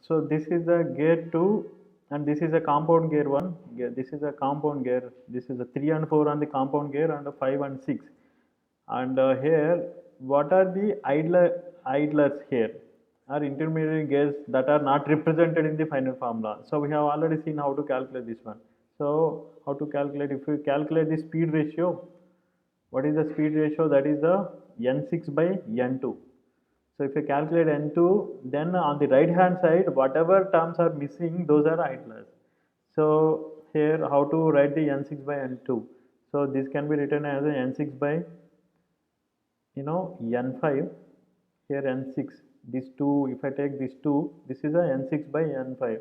So this is the gear 2 and this is a compound gear 1. This is a compound gear. This is a 3 and 4 on the compound gear and a 5 and 6. And here, what are the idlers here? Are intermediate gears that are not represented in the final formula. So we have already seen how to calculate this one. So how to calculate? If we calculate the speed ratio, what is the speed ratio? That is the n6 by n2. So if you calculate n2, then on the right hand side, whatever terms are missing, those are idlers. So here, how to write the n6 by n2? So this can be written as n6 by n5. Here n6. These two, if I take these two, this is a n6 by n5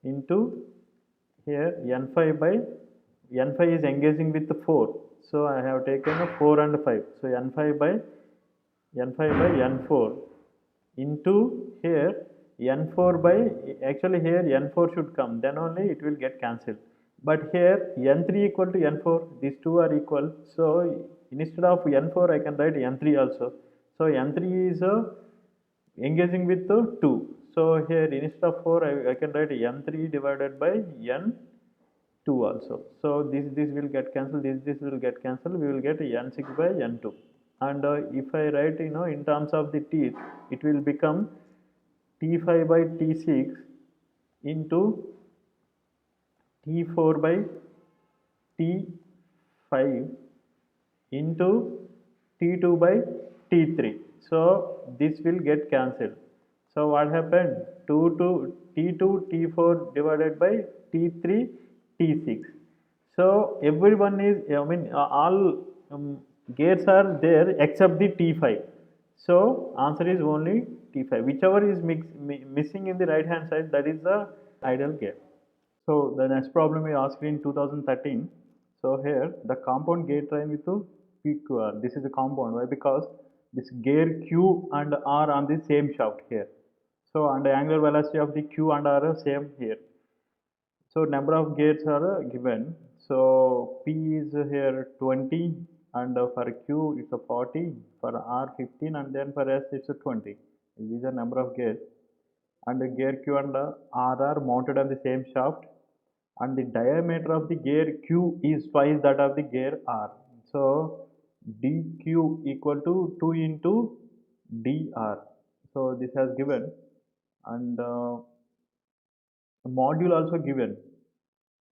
into here n5 by n5 is engaging with the 4. So I have taken a 4 and 5. So n5 by n4 into here n4 by, actually here n4 should come, then only it will get cancelled, but here n3 equal to n4, these two are equal, so instead of n4 I can write n3 also. So n3 is engaging with the 2, so here instead of 4 I can write n3 divided by n2 also. So this will get cancelled, this will get cancelled, we will get n6 by n2. And if I write in terms of the teeth, it will become t5 by t6 into t4 by t5 into t2 by t3. So this will get cancelled. So what happened? 2 to t2 t4 divided by t3 t6. So everyone is, I mean, all gears are there except the T5. So answer is only T5. Whichever is missing in the right hand side, that is the idle gear. So the next problem we asked in 2013. So here the compound gear train with the PQR. This is a compound. Why? Because this gear Q and R on the same shaft here. So and the angular velocity of the Q and R are same here. So number of gates are given. So P is here 20 and for Q it's a 40, for R 15 and then for S it's a 20. These are number of gates. And the gear Q and R are mounted on the same shaft and the diameter of the gear Q is twice that of the gear R. So dq equal to 2 into dr. So this has given, and module also given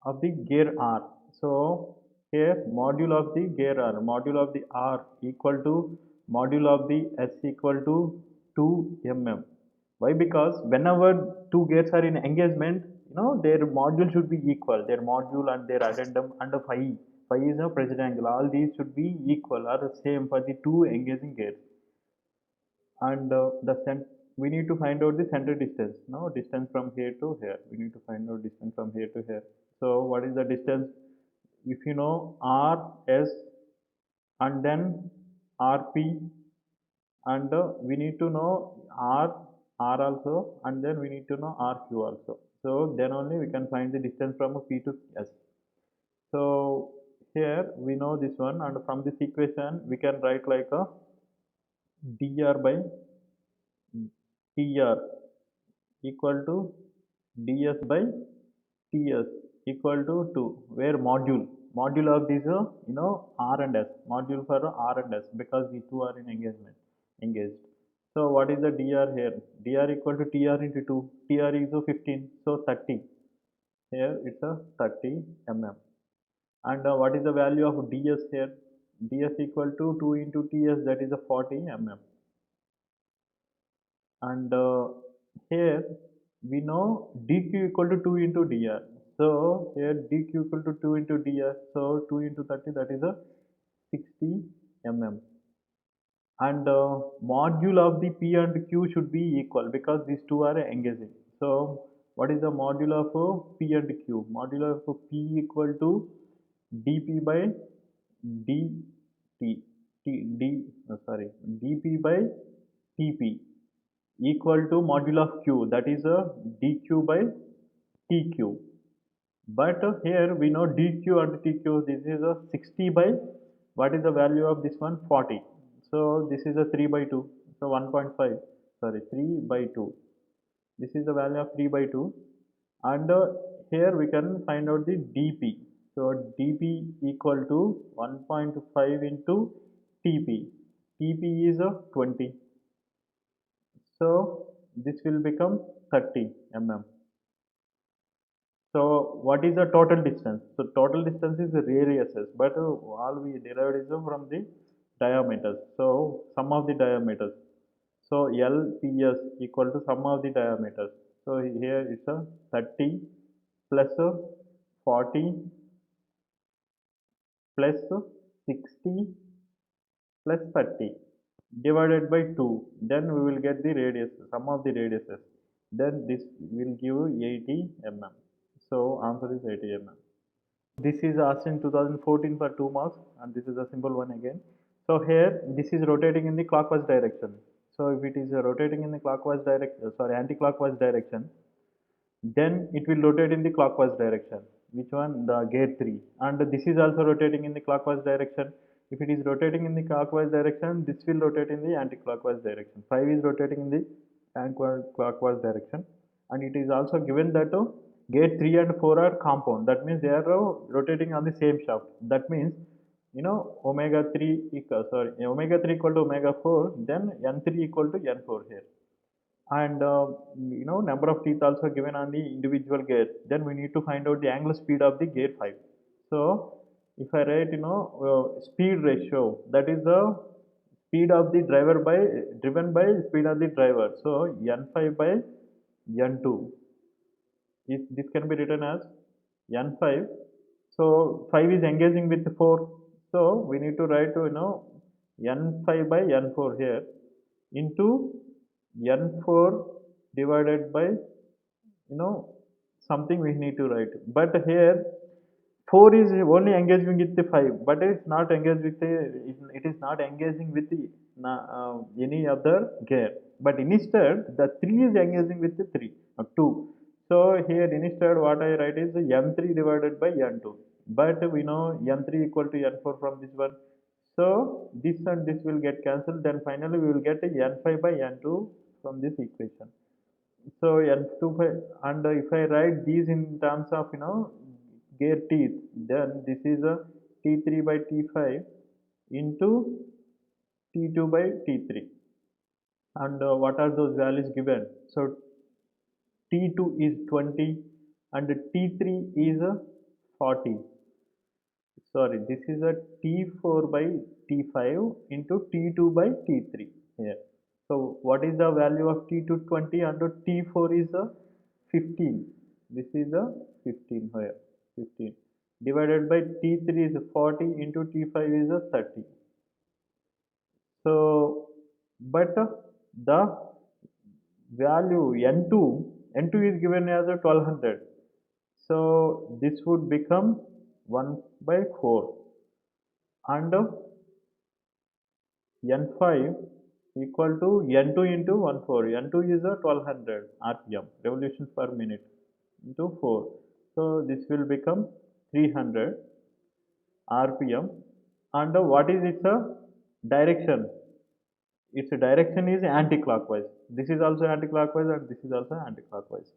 of the gear R. So here module of the gear R, module of the R equal to module of the S equal to 2 mm. Why? Because whenever two gears are in engagement, their module should be equal. Their module and their addendum and the phi is a present angle. All these should be equal or the same for the two engaging gears. And we need to find out the center distance. No, distance from here to here. We need to find out distance from here to here. So what is the distance? If you know R S and then RP, and we need to know R also, and then we need to know RQ also. So then only we can find the distance from P to S. So here we know this one, and from this equation we can write like a dr by tr equal to ds by ts equal to 2, where module of these r and s, module for r and s, because these two are in engaged. So what is the dr here? Dr equal to tr into 2. Tr is 15, so 30. Here it's a 30 mm. And what is the value of ds here? Ds equal to 2 into ts, that is a 40 mm. And here we know dq equal to 2 into dr. So here dq equal to 2 into dr, so 2 into 30, that is a 60 mm. And module of the p and q should be equal because these two are engaging. So what is the module of p and q? Module of p equal to dp by dt dp by tp equal to module of q, that is a dq by tq. But here we know dq and tq, this is a 60 by, what is the value of this one? 40. So this is a 3 by 2, so 1.5, sorry, 3 by 2. This is the value of 3 by 2. And here we can find out the dp. So dp equal to 1.5 into tp. Tp is 20. So this will become 30 mm. So what is the total distance? So total distance is the radiuses, but all we derived is from the diameters. So sum of the diameters. So LPS equal to sum of the diameters. So here it's a 30 plus 40 plus 60 plus 30 divided by 2. Then we will get the radius, sum of the radiuses. Then this will give 80 mm. So answer is 80 mm. This is asked in 2014 for 2 marks, and this is a simple one again. So here this is rotating in the clockwise direction. So if it is rotating in the clockwise direction, sorry, anti-clockwise direction, then it will rotate in the clockwise direction. Which one? The gear 3. And this is also rotating in the clockwise direction. If it is rotating in the clockwise direction, this will rotate in the anti-clockwise direction. 5 is rotating in the anti-clockwise direction, and it is also given that gate 3 and 4 are compound. That means they are rotating on the same shaft. That means omega 3 equal, omega 3 equal to omega 4, then n3 equal to n4 here. And number of teeth also given on the individual gear. Then we need to find out the angular speed of the gear 5. So if I write speed ratio, that is the speed of the driver by driven by speed of the driver. So n5 by n2, if this can be written as n5. So 5 is engaging with 4, so we need to write n5 by n4 here into n4 divided by something we need to write. But here 4 is only engaging with the 5, but it's not engaged with it is not engaging with the any other gear. But instead the 3 is engaging with the 2. So here instead what I write is n3 divided by n2. But we know n3 equal to n4 from this one. So this and this will get cancelled. Then finally we will get n5 by n2 from this equation. So n2 and if I write these in terms of gear teeth, then this is a t3 by t5 into t2 by t3. And what are those values given? So t2 is 20 and t3 is 40. Sorry, this is a t4 by t5 into t2 by t3 here. So what is the value of t2? 20 and t4 is 15. This is a 15 here, 15 divided by t3 is 40 into t5 is 30. So but the value n2 is given as a 1200. So this would become 1 by 4 and n5 equal to n2 into 14. N2 is a 1200 rpm, revolutions per minute, into 4. So this will become 300 rpm. And what is its direction? Its direction is anti-clockwise. This is also anti-clockwise and this is also anti-clockwise.